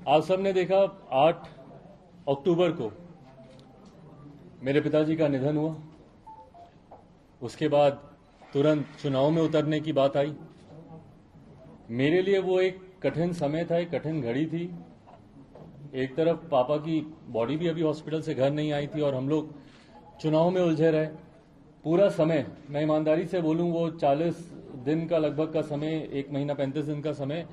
आप सबने देखा 8 अक्टूबर को मेरे पिताजी का निधन हुआ। उसके बाद तुरंत चुनाव में उतरने की बात आई। मेरे लिए वो एक कठिन समय था, एक कठिन घड़ी थी। एक तरफ पापा की बॉडी भी अभी हॉस्पिटल से घर नहीं आई थी और हम लोग चुनाव में उलझे रहे। पूरा समय, मैं ईमानदारी से बोलूं, वो 40 दिन का लगभग का समय, 1 महीना 35 दिन का समय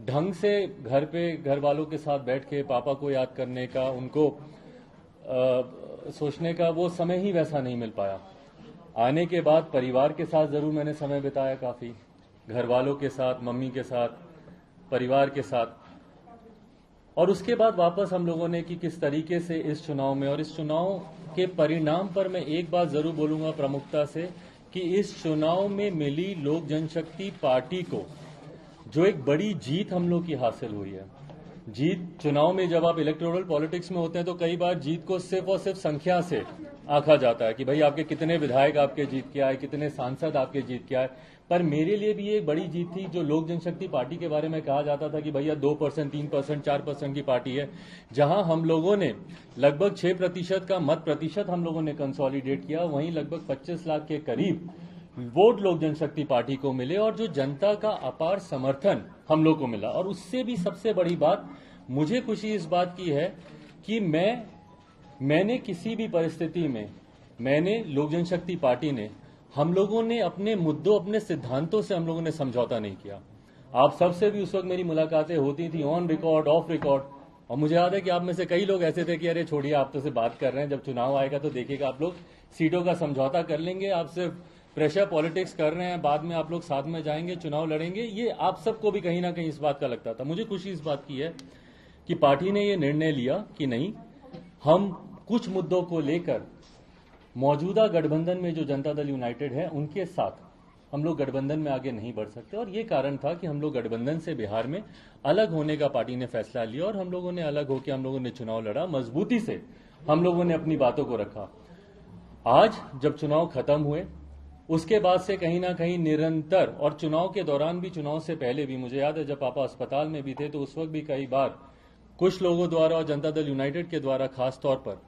ढंग से घर पे घर वालों के साथ बैठ के पापा को याद करने का, उनको सोचने का वो समय ही वैसा नहीं मिल पाया। आने के बाद परिवार के साथ जरूर मैंने समय बिताया, काफी घर वालों के साथ, मम्मी के साथ, परिवार के साथ। और उसके बाद वापस हम लोगों ने कि किस तरीके से इस चुनाव में, और इस चुनाव के परिणाम पर मैं एक बात जरूर बोलूंगा प्रमुखता से कि इस चुनाव में मिली लोक जनशक्ति पार्टी को जो एक बड़ी जीत हम लोग की हासिल हुई है। जीत, चुनाव में जब आप इलेक्टोरल पॉलिटिक्स में होते हैं तो कई बार जीत को सिर्फ और सिर्फ संख्या से आंका जाता है कि भाई आपके कितने विधायक आपके जीत के आए, कितने सांसद आपके जीत के आए। पर मेरे लिए भी एक बड़ी जीत थी जो लोक जनशक्ति पार्टी के बारे में कहा जाता था कि भैया 2%, 3%, 4% की पार्टी है, जहां हम लोगों ने लगभग 6% का मत प्रतिशत हम लोगों ने कंसोलिडेट किया। वहीं लगभग 25 लाख के करीब वोट लोक जनशक्ति पार्टी को मिले और जो जनता का अपार समर्थन हम लोग को मिला। और उससे भी सबसे बड़ी बात मुझे खुशी इस बात की है कि मैंने किसी भी परिस्थिति में, मैंने लोक जनशक्ति पार्टी ने, हम लोगों ने अपने मुद्दों, अपने सिद्धांतों से हम लोगों ने समझौता नहीं किया। आप सबसे भी उस वक्त मेरी मुलाकातें होती थी, ऑन रिकॉर्ड, ऑफ रिकॉर्ड। और मुझे याद है कि आप में से कई लोग ऐसे थे कि अरे छोड़िए, आप तो से बात कर रहे हैं, जब चुनाव आएगा तो देखिएगा आप लोग सीटों का समझौता कर लेंगे, आप सिर्फ प्रेशर पॉलिटिक्स कर रहे हैं, बाद में आप लोग साथ में जाएंगे, चुनाव लड़ेंगे। ये आप सबको भी कहीं ना कहीं इस बात का लगता था। मुझे खुशी इस बात की है कि पार्टी ने ये निर्णय लिया कि नहीं, हम कुछ मुद्दों को लेकर मौजूदा गठबंधन में जो जनता दल यूनाइटेड है उनके साथ हम लोग गठबंधन में आगे नहीं बढ़ सकते। और ये कारण था कि हम लोग गठबंधन से बिहार में अलग होने का पार्टी ने फैसला लिया और हम लोगों ने अलग होकर हम लोगों ने चुनाव लड़ा। मजबूती से हम लोगों ने अपनी बातों को रखा। आज जब चुनाव खत्म हुए उसके बाद से कहीं ना कहीं निरंतर, और चुनाव के दौरान भी, चुनाव से पहले भी, मुझे याद है जब पापा अस्पताल में भी थे तो उस वक्त भी कई बार कुछ लोगों द्वारा और जनता दल यूनाइटेड के द्वारा खास तौर पर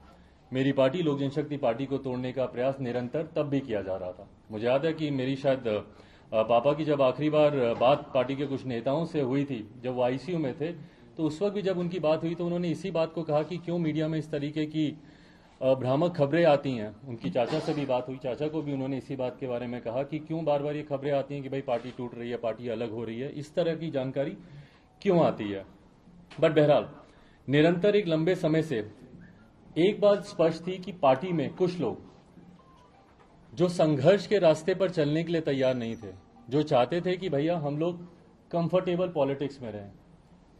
मेरी पार्टी लोक जनशक्ति पार्टी को तोड़ने का प्रयास निरंतर तब भी किया जा रहा था। मुझे याद है कि मेरी शायद पापा की जब आखिरी बार बात पार्टी के कुछ नेताओं से हुई थी, जब वो आईसीयू में थे, तो उस वक्त भी जब उनकी बात हुई तो उन्होंने इसी बात को कहा कि क्यों मीडिया में इस तरीके की भ्रामक खबरें आती हैं। उनकी चाचा से भी बात हुई, चाचा को भी उन्होंने इसी बात के बारे में कहा कि क्यों बार बार ये खबरें आती हैं कि भाई पार्टी टूट रही है, पार्टी अलग हो रही है, इस तरह की जानकारी क्यों आती है। बट बहरहाल निरंतर एक लंबे समय से एक बात स्पष्ट थी कि पार्टी में कुछ लोग जो संघर्ष के रास्ते पर चलने के लिए तैयार नहीं थे, जो चाहते थे कि भैया हम लोग कंफर्टेबल पॉलिटिक्स में रहें,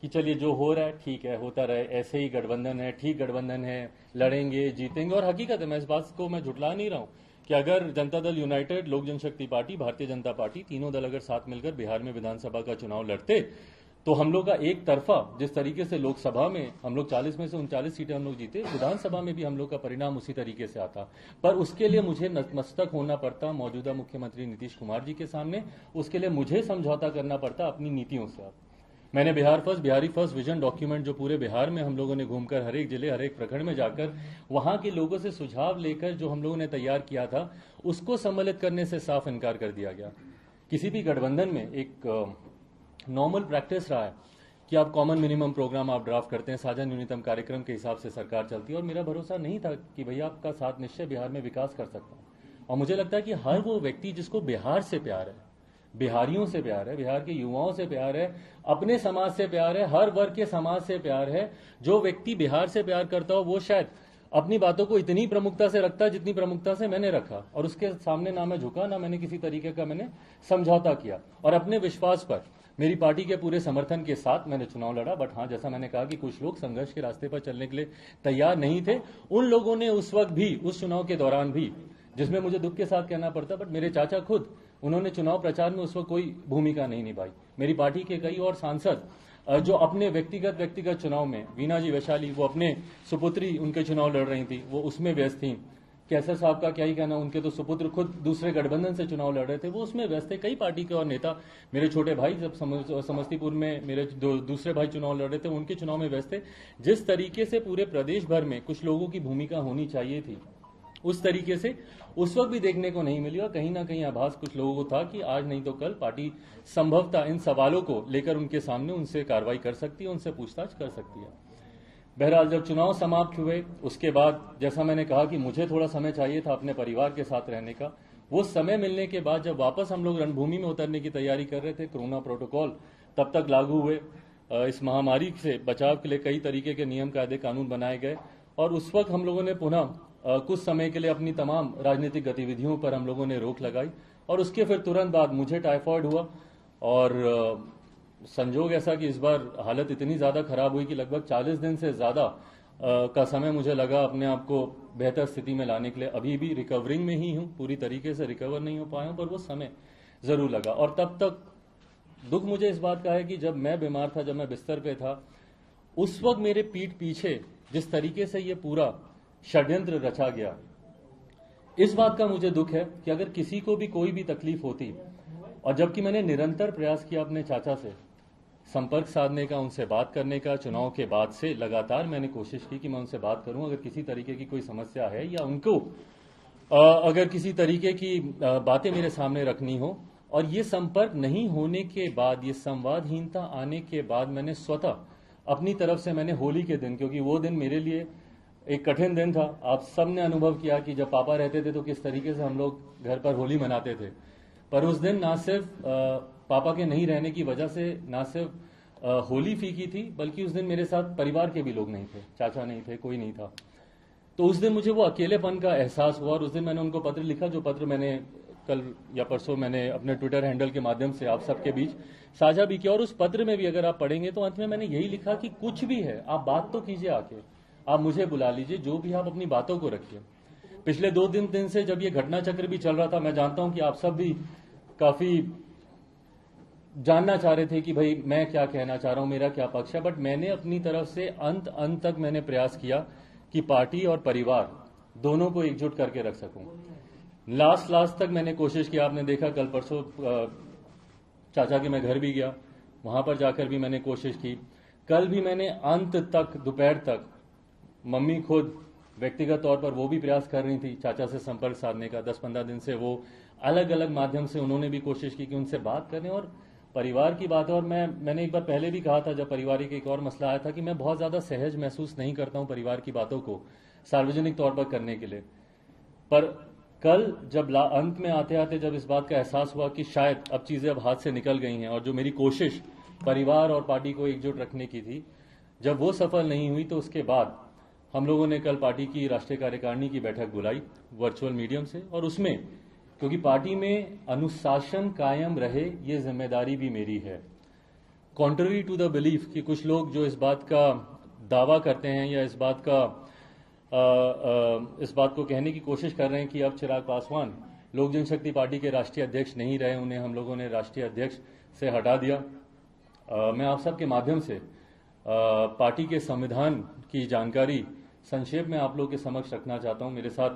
कि चलिए जो हो रहा है ठीक है, होता रहे, ऐसे ही गठबंधन है, ठीक गठबंधन है, लड़ेंगे, जीतेंगे। और हकीकत है, मैं इस बात को मैं झुठला नहीं रहा हूं कि अगर जनता दल यूनाइटेड, लोक जनशक्ति पार्टी, भारतीय जनता पार्टी, तीनों दल अगर साथ मिलकर बिहार में विधानसभा का चुनाव लड़ते तो हम लोग का एक तरफा, जिस तरीके से लोकसभा में हम लोग 40 में से 39 सीटें हम लोग जीते, विधानसभा में भी हम लोग का परिणाम उसी तरीके से आता। पर उसके लिए मुझे नतमस्तक होना पड़ता मौजूदा मुख्यमंत्री नीतीश कुमार जी के सामने। उसके लिए मुझे समझौता करना पड़ता अपनी नीतियों से। मैंने Bihar first, Bihari first vision document जो पूरे बिहार में हम लोगों ने घूमकर, हर एक जिले, हर एक प्रखंड में जाकर वहां के लोगों से सुझाव लेकर जो हम लोगों ने तैयार किया था, उसको सम्मिलित करने से साफ इनकार कर दिया गया। किसी भी गठबंधन में एक नॉर्मल प्रैक्टिस रहा है कि आप कॉमन मिनिमम प्रोग्राम आप ड्राफ्ट करते हैं, साझा न्यूनतम कार्यक्रम के हिसाब से सरकार चलती है। और मेरा भरोसा नहीं था कि भैया आपका साथ निश्चय बिहार में विकास कर सकता हूं। और मुझे लगता है कि हर वो व्यक्ति जिसको बिहार से प्यार है, बिहारियों से प्यार है, बिहार के युवाओं से प्यार है, अपने समाज से प्यार है, हर वर्ग के समाज से प्यार है, जो व्यक्ति बिहार से प्यार करता हो वो शायद अपनी बातों को इतनी प्रमुखता से रखता है जितनी प्रमुखता से मैंने रखा। और उसके सामने ना मैं झुका, ना मैंने किसी तरीके का मैंने समझौता किया। और अपने विश्वास पर, मेरी पार्टी के पूरे समर्थन के साथ मैंने चुनाव लड़ा। बट हाँ, जैसा मैंने कहा कि कुछ लोग संघर्ष के रास्ते पर चलने के लिए तैयार नहीं थे। उन लोगों ने उस वक्त भी, उस चुनाव के दौरान भी, जिसमें मुझे दुख के साथ कहना पड़ता, बट मेरे चाचा खुद, उन्होंने चुनाव प्रचार में उस वक्त कोई भूमिका नहीं निभाई। मेरी पार्टी के कई और सांसद जो अपने व्यक्तिगत चुनाव में, वीना जी वैशाली, वो अपने सुपुत्री उनके चुनाव लड़ रही थी, वो उसमें व्यस्त थी। कैसर साहब का क्या ही कहना, उनके तो सुपुत्र खुद दूसरे गठबंधन से चुनाव लड़ रहे थे, वो उसमें व्यस्त थे। कई पार्टी के और नेता, मेरे छोटे भाई जब समस्तीपुर में मेरे दूसरे भाई चुनाव लड़ रहे थे, उनके चुनाव में व्यस्त थे। जिस तरीके से पूरे प्रदेश भर में कुछ लोगों की भूमिका होनी चाहिए थी, उस तरीके से उस वक्त भी देखने को नहीं मिली। और कहीं ना कहीं आभास कुछ लोगों को था कि आज नहीं तो कल पार्टी संभवतः इन सवालों को लेकर उनके सामने उनसे कार्रवाई कर सकती है, उनसे पूछताछ कर सकती है। बहरहाल जब चुनाव समाप्त हुए उसके बाद, जैसा मैंने कहा कि मुझे थोड़ा समय चाहिए था अपने परिवार के साथ रहने का, वो समय मिलने के बाद जब वापस हम लोग रणभूमि में उतरने की तैयारी कर रहे थे, कोरोना प्रोटोकॉल तब तक लागू हुए, इस महामारी से बचाव के लिए कई तरीके के नियम कायदे कानून बनाए गए, और उस वक्त हम लोगों ने पुनः कुछ समय के लिए अपनी तमाम राजनीतिक गतिविधियों पर हम लोगों ने रोक लगाई। और उसके फिर तुरंत बाद मुझे टाइफाइड हुआ, और संजोग ऐसा कि इस बार हालत इतनी ज्यादा खराब हुई कि लगभग 40 दिन से ज्यादा का समय मुझे लगा अपने आप को बेहतर स्थिति में लाने के लिए। अभी भी रिकवरिंग में ही हूं, पूरी तरीके से रिकवर नहीं हो पाया हूं, पर वो समय जरूर लगा। और तब तक दुख मुझे इस बात का है कि जब मैं बीमार था, जब मैं बिस्तर पे था, उस वक्त मेरे पीठ पीछे जिस तरीके से ये पूरा षड्यंत्र रचा गया, इस बात का मुझे दुख है कि अगर किसी को भी कोई भी तकलीफ होती, और जबकि मैंने निरंतर प्रयास किया अपने चाचा से संपर्क साधने का, उनसे बात करने का, चुनाव के बाद से लगातार मैंने कोशिश की कि मैं उनसे बात करूं, अगर किसी तरीके की कोई समस्या है या उनको अगर किसी तरीके की बातें मेरे सामने रखनी हो। और ये संपर्क नहीं होने के बाद, ये संवादहीनता आने के बाद, मैंने स्वतः अपनी तरफ से मैंने होली के दिन, क्योंकि वो दिन मेरे लिए एक कठिन दिन था, आप सब ने अनुभव किया कि जब पापा रहते थे तो किस तरीके से हम लोग घर पर होली मनाते थे, पर उस दिन ना सिर्फ पापा के नहीं रहने की वजह से ना सिर्फ होली फीकी थी, बल्कि उस दिन मेरे साथ परिवार के भी लोग नहीं थे, चाचा नहीं थे, कोई नहीं था। तो उस दिन मुझे वो अकेलेपन का एहसास हुआ, और उस दिन मैंने उनको पत्र लिखा, जो पत्र मैंने कल या परसों मैंने अपने ट्विटर हैंडल के माध्यम से आप सबके बीच साझा भी किया। और उस पत्र में भी अगर आप पढ़ेंगे तो अंत में मैंने यही लिखा कि कुछ भी है आप बात तो कीजिए, आके आप मुझे बुला लीजिए, जो भी आप अपनी बातों को रखिए। पिछले 2 दिन से जब ये घटना चक्र भी चल रहा था, मैं जानता हूं कि आप सब भी काफी जानना चाह रहे थे कि भाई मैं क्या कहना चाह रहा हूं, मेरा क्या पक्ष है, बट मैंने अपनी तरफ से अंत तक मैंने प्रयास किया कि पार्टी और परिवार दोनों को एकजुट करके रख सकूं। लास्ट तक मैंने कोशिश की। आपने देखा कल परसों चाचा के मैं घर भी गया, वहां पर जाकर भी मैंने कोशिश की। कल भी मैंने अंत तक, दोपहर तक, मम्मी खुद व्यक्तिगत तौर पर वो भी प्रयास कर रही थी चाचा से संपर्क साधने का। 10-15 दिन से वो अलग अलग माध्यम से उन्होंने भी कोशिश की कि उनसे बात करें और परिवार की बात है। और मैंने एक बार पहले भी कहा था, जब पारिवारिक एक और मसला आया था, कि मैं बहुत ज्यादा सहज महसूस नहीं करता हूं परिवार की बातों को सार्वजनिक तौर पर करने के लिए। पर कल जब अंत में आते आते जब इस बात का एहसास हुआ कि शायद अब चीजें अब हाथ से निकल गई हैं, और जो मेरी कोशिश परिवार और पार्टी को एकजुट रखने की थी, जब वो सफल नहीं हुई, तो उसके बाद हम लोगों ने कल पार्टी की राष्ट्रीय कार्यकारिणी की बैठक बुलाई वर्चुअल मीडियम से। और उसमें, क्योंकि पार्टी में अनुशासन कायम रहे, ये जिम्मेदारी भी मेरी है। कॉन्ट्ररी टू द बिलीफ कि कुछ लोग जो इस बात का दावा करते हैं या इस बात को कहने की कोशिश कर रहे हैं कि अब चिराग पासवान लोक जनशक्ति पार्टी के राष्ट्रीय अध्यक्ष नहीं रहे, उन्हें हम लोगों ने राष्ट्रीय अध्यक्ष से हटा दिया। मैं आप सबके माध्यम से पार्टी के संविधान की जानकारी संक्षेप में आप लोगों के समक्ष रखना चाहता हूं। मेरे साथ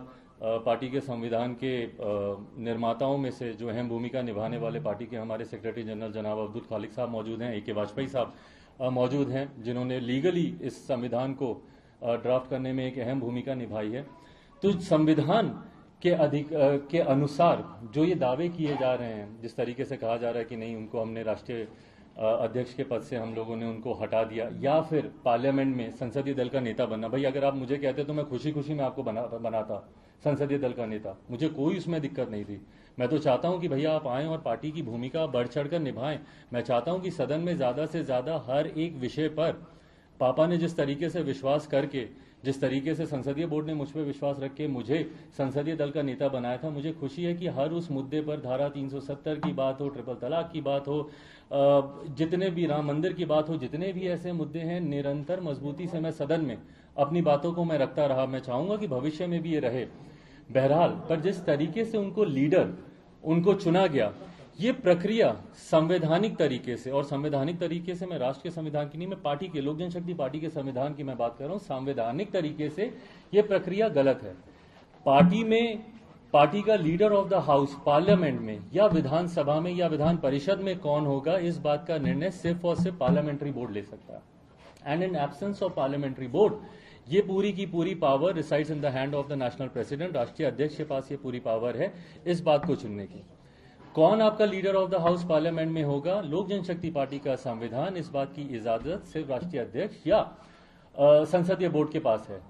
पार्टी के संविधान के निर्माताओं में से जो अहम भूमिका निभाने वाले पार्टी के हमारे सेक्रेटरी जनरल जनाब अब्दुल खालिक साहब मौजूद हैं, AK वाजपेयी साहब मौजूद हैं, जिन्होंने लीगली इस संविधान को ड्राफ्ट करने में एक अहम भूमिका निभाई है। तो संविधान के अनुसार जो ये दावे किए जा रहे हैं, जिस तरीके से कहा जा रहा है कि नहीं, उनको हमने राष्ट्रीय अध्यक्ष के पद से हम लोगों ने उनको हटा दिया, या फिर पार्लियामेंट में संसदीय दल का नेता बनना। भाई अगर आप मुझे कहते तो मैं खुशी खुशी में आपको बनाता संसदीय दल का नेता, मुझे कोई उसमें दिक्कत नहीं थी। मैं तो चाहता हूं कि भैया आप आएं और पार्टी की भूमिका बढ़ चढ़कर निभाएं। मैं चाहता हूं कि सदन में ज्यादा से ज्यादा हर एक विषय पर पापा ने जिस तरीके से विश्वास करके, जिस तरीके से संसदीय बोर्ड ने मुझ पर विश्वास रख के मुझे संसदीय दल का नेता बनाया था, मुझे खुशी है कि हर उस मुद्दे पर, धारा 370 की बात हो, ट्रिपल तलाक की बात हो, जितने भी राम मंदिर की बात हो, जितने भी ऐसे मुद्दे हैं, निरंतर मजबूती से मैं सदन में अपनी बातों को मैं रखता रहा। मैं चाहूंगा कि भविष्य में भी ये रहे। बहरहाल, पर जिस तरीके से उनको चुना गया, ये प्रक्रिया संवैधानिक तरीके से, और संवैधानिक तरीके से मैं राष्ट्र के संविधान की नहीं, मैं पार्टी के, लोक जनशक्ति पार्टी के संविधान की मैं बात कर रहा हूं, संवैधानिक तरीके से ये प्रक्रिया गलत है। पार्टी में पार्टी का leader of the house parliament में या विधानसभा में या विधान परिषद में कौन होगा, इस बात का निर्णय सिर्फ और सिर्फ पार्लियामेंट्री बोर्ड ले सकता है। And in absence of parliamentary board ये पूरी की पूरी power resides in the hand of the national president. राष्ट्रीय अध्यक्ष के पास ये पूरी पावर है इस बात को चुनने की। कौन आपका leader of the house parliament में होगा, लोक जनशक्ति पार्टी का संविधान इस बात की इजाजत सिर्फ राष्ट्रीय अध्यक्ष या संसदीय बोर्ड के पास है।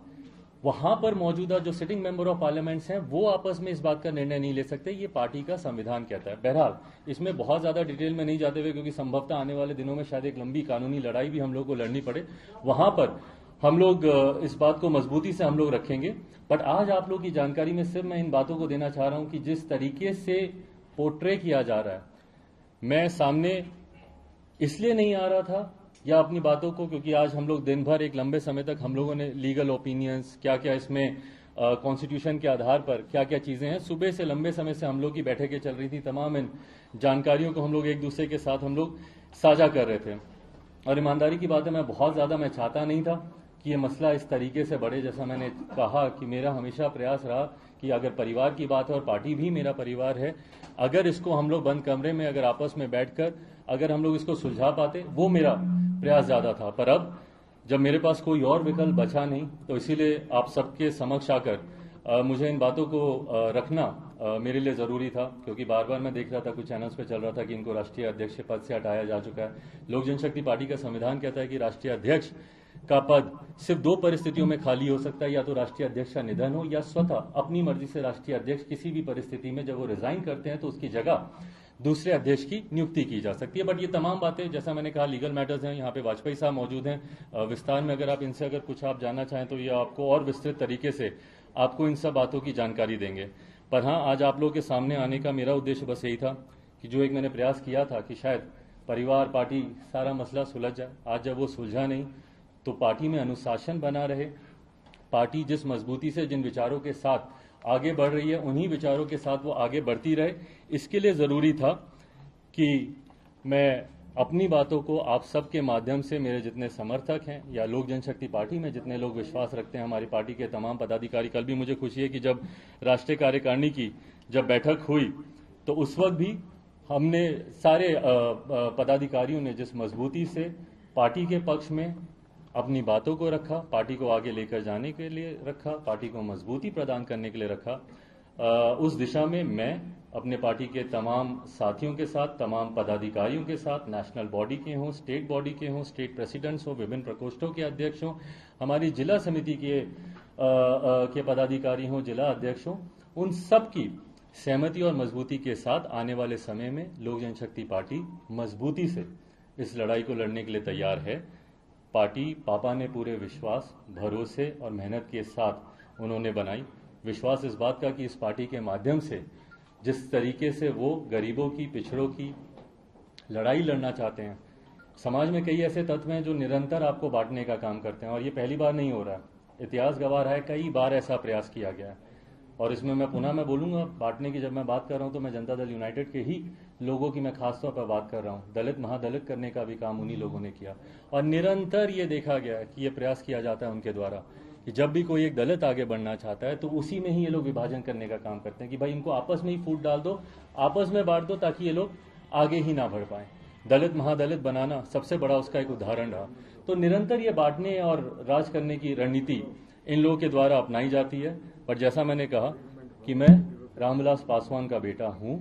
वहां पर मौजूदा जो सिटिंग मेंबर ऑफ पार्लियामेंट्स हैं वो आपस में इस बात का निर्णय नहीं ले सकते, ये पार्टी का संविधान कहता है। बहरहाल इसमें बहुत ज्यादा डिटेल में नहीं जाते हुए, क्योंकि संभवतः आने वाले दिनों में शायद एक लंबी कानूनी लड़ाई भी हम लोग को लड़नी पड़े, वहां पर हम लोग इस बात को मजबूती से हम लोग रखेंगे। बट आज आप लोग की जानकारी में सिर्फ मैं इन बातों को देना चाह रहा हूं कि जिस तरीके से पोर्ट्रे किया जा रहा है, मैं सामने इसलिए नहीं आ रहा था या अपनी बातों को, क्योंकि आज हम लोग दिन भर एक लंबे समय तक हम लोगों ने लीगल ओपिनियंस क्या क्या इसमें कॉन्स्टिट्यूशन के आधार पर क्या क्या चीजें हैं, सुबह से लंबे समय से हम लोग की बैठकें चल रही थी, तमाम इन जानकारियों को हम लोग एक दूसरे के साथ हम लोग साझा कर रहे थे। और ईमानदारी की बात है, मैं बहुत ज्यादा मैं चाहता नहीं था कि ये मसला इस तरीके से बढ़े। जैसा मैंने कहा कि मेरा हमेशा प्रयास रहा कि अगर परिवार की बात है और पार्टी भी मेरा परिवार है, अगर इसको हम लोग बंद कमरे में अगर आपस में बैठकर अगर हम लोग इसको सुलझा पाते, वो मेरा प्रयास ज्यादा था। पर अब जब मेरे पास कोई और विकल्प बचा नहीं, तो इसीलिए आप सबके समक्ष आकर मुझे इन बातों को रखना मेरे लिए जरूरी था, क्योंकि बार बार मैं देख रहा था कुछ चैनल्स पे चल रहा था कि इनको राष्ट्रीय अध्यक्ष पद से हटाया जा चुका है। लोक जनशक्ति पार्टी का संविधान कहता है कि राष्ट्रीय अध्यक्ष का पद सिर्फ दो परिस्थितियों में खाली हो सकता है, या तो राष्ट्रीय अध्यक्ष का निधन हो या स्वतः अपनी मर्जी से राष्ट्रीय अध्यक्ष किसी भी परिस्थिति में जब वो रिजाइन करते हैं तो उसकी जगह दूसरे अध्यक्ष की नियुक्ति की जा सकती है। बट ये तमाम बातें जैसा मैंने कहा लीगल मैटर्स हैं। यहाँ पे वाजपेयी साहब मौजूद हैं, विस्तार में अगर आप इनसे अगर कुछ आप जानना चाहें तो ये आपको और विस्तृत तरीके से आपको इन सब बातों की जानकारी देंगे। पर हाँ, आज आप लोगों के सामने आने का मेरा उद्देश्य बस यही था कि जो एक मैंने प्रयास किया था कि शायद परिवार पार्टी सारा मसला सुलझ जाए। आज जब वो सुलझा नहीं तो पार्टी में अनुशासन बना रहे, पार्टी जिस मजबूती से जिन विचारों के साथ आगे बढ़ रही है उन्हीं विचारों के साथ वो आगे बढ़ती रहे। इसके लिए जरूरी था कि मैं अपनी बातों को आप सबके माध्यम से, मेरे जितने समर्थक हैं या लोक जनशक्ति पार्टी में जितने लोग विश्वास रखते हैं, हमारी पार्टी के तमाम पदाधिकारी, कल भी मुझे खुशी है कि जब राष्ट्रीय कार्यकारिणी की जब बैठक हुई तो उस वक्त भी हमने सारे पदाधिकारियों ने जिस मजबूती से पार्टी के पक्ष में अपनी बातों को रखा, पार्टी को आगे लेकर जाने के लिए रखा, पार्टी को मजबूती प्रदान करने के लिए रखा, उस दिशा में मैं अपने पार्टी के तमाम साथियों के साथ, तमाम पदाधिकारियों के साथ, नेशनल बॉडी के हों, स्टेट बॉडी के हों, स्टेट प्रेसिडेंट्स हों, विभिन्न प्रकोष्ठों के अध्यक्ष हों, हमारी जिला समिति के पदाधिकारी हों, जिला अध्यक्ष हों, उन सब की सहमति और मजबूती के साथ आने वाले समय में लोक जनशक्ति पार्टी मजबूती से इस लड़ाई को लड़ने के लिए तैयार है। पार्टी पापा ने पूरे विश्वास, भरोसे और मेहनत के साथ उन्होंने बनाई। विश्वास इस बात का कि इस पार्टी के माध्यम से जिस तरीके से वो गरीबों की, पिछड़ों की लड़ाई लड़ना चाहते हैं, समाज में कई ऐसे तत्व हैं जो निरंतर आपको बांटने का काम करते हैं, और ये पहली बार नहीं हो रहा है। इतिहास गवाह रहा है, कई बार ऐसा प्रयास किया गया है। और इसमें मैं बोलूंगा बांटने की, जब मैं बात कर रहा हूं तो मैं जनता दल यूनाइटेड के ही लोगों की मैं खासतौर पर बात कर रहा हूं। दलित महादलित करने का भी काम उन्हीं लोगों ने किया, और निरंतर ये देखा गया है कि ये प्रयास किया जाता है उनके द्वारा कि जब भी कोई एक दलित आगे बढ़ना चाहता है तो उसी में ही ये लोग विभाजन करने का काम करते हैं कि भाई इनको आपस में ही फूट डाल दो, आपस में बांट दो, ताकि ये लोग आगे ही ना बढ़ पाए। दलित महादलित बनाना सबसे बड़ा उसका एक उदाहरण रहा। तो निरंतर ये बांटने और राज करने की रणनीति इन लोगों के द्वारा अपनाई जाती है। पर जैसा मैंने कहा कि मैं रामविलास पासवान का बेटा हूं,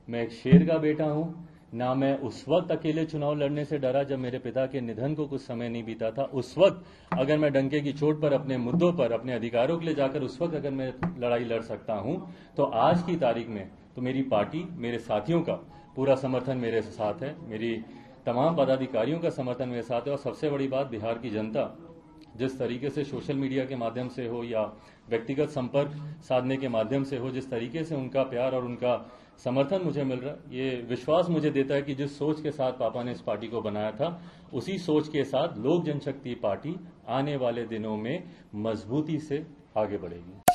मैं एक शेर का बेटा हूं ना। मैं उस वक्त अकेले चुनाव लड़ने से डरा जब मेरे पिता के निधन को कुछ समय नहीं बीता था। उस वक्त अगर मैं डंके की चोट पर अपने मुद्दों पर, अपने अधिकारों के लिए जाकर उस वक्त अगर मैं लड़ाई लड़ सकता हूं, तो आज की तारीख में तो मेरी पार्टी, मेरे साथियों का पूरा समर्थन मेरे साथ है, मेरी तमाम पदाधिकारियों का समर्थन मेरे साथ है। और सबसे बड़ी बात, बिहार की जनता जिस तरीके से सोशल मीडिया के माध्यम से हो या व्यक्तिगत संपर्क साधने के माध्यम से हो, जिस तरीके से उनका प्यार और उनका समर्थन मुझे मिल रहा है, ये विश्वास मुझे देता है कि जिस सोच के साथ पापा ने इस पार्टी को बनाया था, उसी सोच के साथ लोक जनशक्ति पार्टी आने वाले दिनों में मजबूती से आगे बढ़ेगी।